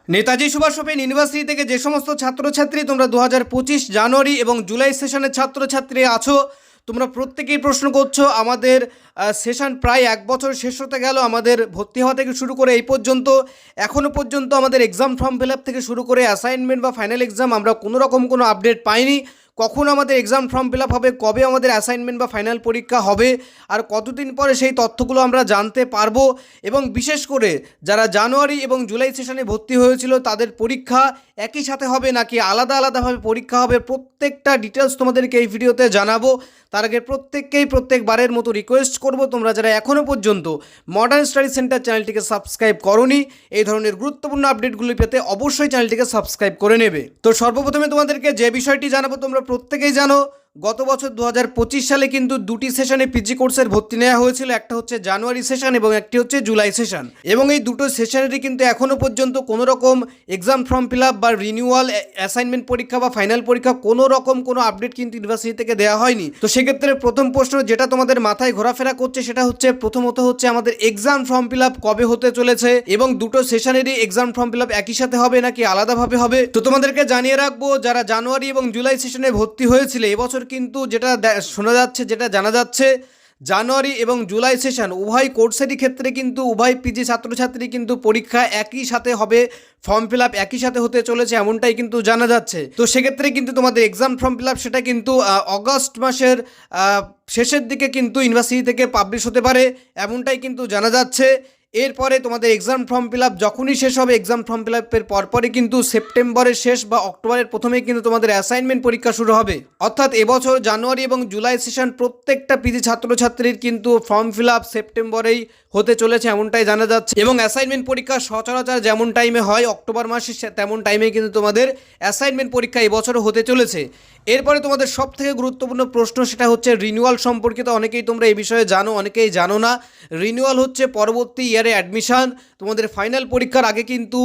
Netaji Subhash open university থেকে যে সমস্ত ছাত্রছাত্রী তোমরা 2025 জানুয়ারি এবং জুলাই সেশনের ছাত্রছাত্রী আছো, তোমরা প্রত্যেকেই প্রশ্ন করছো আমাদের সেশন প্রায় এক বছর শেষ হতে গেল। আমাদের ভর্তি হওয়া থেকে শুরু করে এই পর্যন্ত এখনও পর্যন্ত আমাদের এক্সাম ফর্ম ফিল আপ থেকে শুরু করে অ্যাসাইনমেন্ট বা ফাইনাল এক্সাম আমরা কোনো রকম কোনো আপডেট পাইনি। কখন আমাদের এক্সাম ফর্ম ফিল আপ হবে, কবে আমাদের অ্যাসাইনমেন্ট বা ফাইনাল পরীক্ষা হবে, আর কতদিন পরে সেই তথ্যগুলো আমরা জানতে পারবো। এবং বিশেষ করে যারা জানুয়ারি এবং জুলাই সেশনে ভর্তি হয়েছিল তাদের পরীক্ষা একই সাথে হবে নাকি আলাদা আলাদাভাবে পরীক্ষা হবে, প্রত্যেকটা ডিটেলস তোমাদেরকে এই ভিডিওতে জানাবো। তার আগে প্রত্যেককেই প্রত্যেকবারের মতো রিকোয়েস্ট করব, তোমরা যারা এখনও পর্যন্ত মডার্ন স্টাডি সেন্টার চ্যানেলটিকে সাবস্ক্রাইব করোনি, এই ধরনের গুরুত্বপূর্ণ আপডেটগুলি পেতে অবশ্যই চ্যানেলটিকে সাবস্ক্রাইব করে নেবে। তো সর্বপ্রথমে তোমাদেরকে যে বিষয়টি জানাবো, তোমরা প্রত্যেকেই জানো গত বছর 2025 সালে কিন্তু দুটি সেশনে পিজি কোর্সের ভর্তি নেওয়া হয়েছিল। একটা হচ্ছে জানুয়ারি সেশন এবং একটি হচ্ছে জুলাই সেশন। এবং এই দুটো সেশনেরই কিন্তু এখনও পর্যন্ত কোনো রকম এক্সাম ফর্ম ফিল আপ বা রিনিউয়াল, অ্যাসাইনমেন্ট পরীক্ষা বা ফাইনাল পরীক্ষা কোনো রকম কোনো আপডেট কিন্তু ইউনিভার্সিটি থেকে দেওয়া হয়নি। তো সেক্ষেত্রে প্রথম প্রশ্ন যেটা তোমাদের মাথায় ঘোরাফেরা করছে সেটা হচ্ছে, প্রথমত হচ্ছে আমাদের এক্সাম ফর্ম ফিল আপ কবে হতে চলেছে এবং দুটো সেশনেরই এক্সাম ফর্ম ফিল আপ একই সাথে হবে নাকি আলাদাভাবে হবে। তো তোমাদেরকে জানিয়ে রাখবো, যারা জানুয়ারি এবং জুলাই সেশনে ভর্তি হয়েছিল এবছর কিন্তু যেটা শোনা যাচ্ছে, যেটা জানা যাচ্ছে, জানুয়ারি এবং জুলাই সেশন উভয় কোর্সেরই ক্ষেত্রে কিন্তু উভয় পিজি ছাত্রছাত্রী কিন্তু পরীক্ষা একই সাথে হবে, ফর্ম ফিল আপ একই সাথে হতে চলেছে এমনটাই কিন্তু জানা যাচ্ছে। তো সেক্ষেত্রে কিন্তু তোমাদের এক্সাম ফর্ম ফিল আপ সেটা কিন্তু অগস্ট মাসের শেষের দিকে কিন্তু ইউনিভার্সিটি থেকে পাবলিশ হতে পারে এমনটাই কিন্তু জানা যাচ্ছে। এরপরে তোমাদের এক্সাম ফর্ম ফিল আপ যখনই শেষ হবে, এক্সাম ফর্ম ফিল আপের পরপরই কিন্তু সেপ্টেম্বরের শেষ বা অক্টোবরের প্রথমেই কিন্তু তোমাদের অ্যাসাইনমেন্ট পরীক্ষা শুরু হবে। অর্থাৎ এবছর জানুয়ারি এবং জুলাই সেশন প্রত্যেকটা পিজি ছাত্রছাত্রীর কিন্তু ফর্ম ফিল আপ সেপ্টেম্বরেই হতে চলেছে এমনটাই জানা যাচ্ছে। এবং অ্যাসাইনমেন্ট পরীক্ষা সচরাচর যেমন টাইমে হয় অক্টোবর মাসে, তেমন টাইমে কিন্তু তোমাদের অ্যাসাইনমেন্ট পরীক্ষা এবছরও হতে চলেছে। এরপরে তোমাদের সব থেকে গুরুত্বপূর্ণ প্রশ্ন সেটা হচ্ছে রিনিউয়াল সম্পর্কিত। অনেকেই তোমরা এই বিষয়ে জানো, অনেকেই জানো না। রিনিউয়াল হচ্ছে পরবর্তী ইয়ারে অ্যাডমিশন। তোমাদের ফাইনাল পরীক্ষার আগে কিন্তু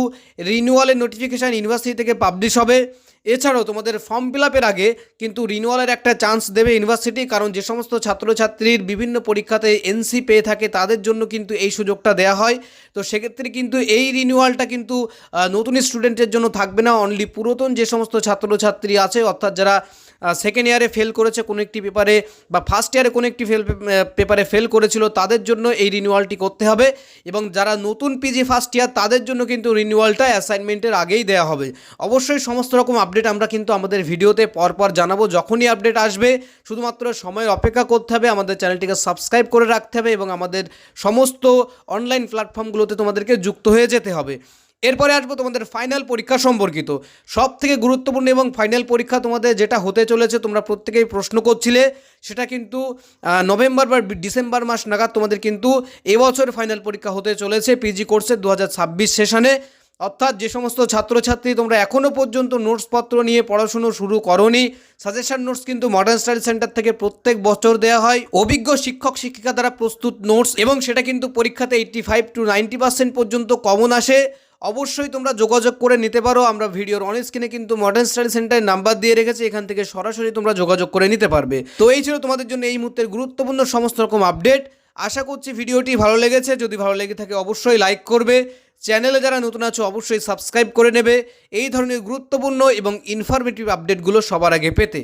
রিনিউয়ালের নোটিফিকেশান ইউনিভার্সিটি থেকে পাবলিশ হবে। এছাড়াও তোমাদের ফর্ম ফিল আপের আগে কিন্তু রিনিউয়ালের একটা চান্স দেবে ইউনিভার্সিটি, কারণ যে সমস্ত ছাত্রছাত্রীর বিভিন্ন পরীক্ষাতে এনসি পেয়ে থাকে তাদের জন্য কিন্তু এই সুযোগটা দেওয়া হয়। তো সেক্ষেত্রে কিন্তু এই রিনিউয়ালটা কিন্তু নতুন স্টুডেন্টের জন্য থাকবে না, অনলি পুরাতন যে সমস্ত ছাত্রছাত্রী আছে, অর্থাৎ যারা সেকেন্ড ইয়ারে ফেল করেছে কোনো একটি পেপারে বা ফার্স্ট ইয়ারে কোনো একটি পেপারে ফেল করেছিল তাদের জন্য এই রিনিউয়ালটি করতে হবে। এবং যারা নতুন পিজি ফার্স্ট ইয়ার তাদের জন্য কিন্তু রিনিউয়ালটা অ্যাসাইনমেন্টের আগেই দেওয়া হবে। অবশ্যই সমস্ত রকম আপডেট আমরা কিন্তু আমাদের ভিডিওতে পরপর জানাবো, যখনই আপডেট আসবে। শুধুমাত্র সময়ের অপেক্ষা করতে হবে, আমাদের চ্যানেলটিকে সাবস্ক্রাইব করে রাখতে হবে এবং আমাদের সমস্ত অনলাইন প্ল্যাটফর্মগুলোতে তোমাদেরকে যুক্ত হয়ে যেতে হবে। এরপরে আসবো তোমাদের ফাইনাল পরীক্ষা সম্পর্কিত। সব থেকে গুরুত্বপূর্ণ এবং ফাইনাল পরীক্ষা তোমাদের যেটা হতে চলেছে, তোমরা প্রত্যেকেই প্রশ্ন করছিলে, সেটা কিন্তু নভেম্বর বা ডিসেম্বর মাস নাগাদ তোমাদের কিন্তু এবছর ফাইনাল পরীক্ষা হতে চলেছে পিজি কোর্সের 2026 সেশনে। অর্থাৎ যে সমস্ত ছাত্রছাত্রী তোমরা এখনও পর্যন্ত নোটসপত্র নিয়ে পড়াশুনো শুরু করোনি, সাজেশন নোটস কিন্তু মডার্ন স্টাডি সেন্টার থেকে প্রত্যেক বছর দেওয়া হয়, অভিজ্ঞ শিক্ষক শিক্ষিকা দ্বারা প্রস্তুত নোটস, এবং সেটা কিন্তু পরীক্ষাতে 85 to 90% পর্যন্ত কমন আসে। অবশ্যই তোমরা যোগাযোগ করে নিতে পারো। আমরা ভিডিওর অন স্ক্রিনে কিন্তু মডার্ন স্টাডি সেন্টারের নাম্বার দিয়ে রেখেছি, এখান থেকে সরাসরি তোমরা যোগাযোগ করে নিতে পারবে। তো এই ছিল তোমাদের জন্য এই মুহূর্তের গুরুত্বপূর্ণ সমস্ত রকম আপডেট। আশা করছি ভিডিওটি ভালো লেগেছে। যদি ভালো লেগে থাকে অবশ্যই লাইক করবে, চ্যানেলে যারা নতুন আছো অবশ্যই সাবস্ক্রাইব করে নেবে এই ধরনের গুরুত্বপূর্ণ এবং ইনফরমেটিভ আপডেটগুলো সবার আগে পেতে।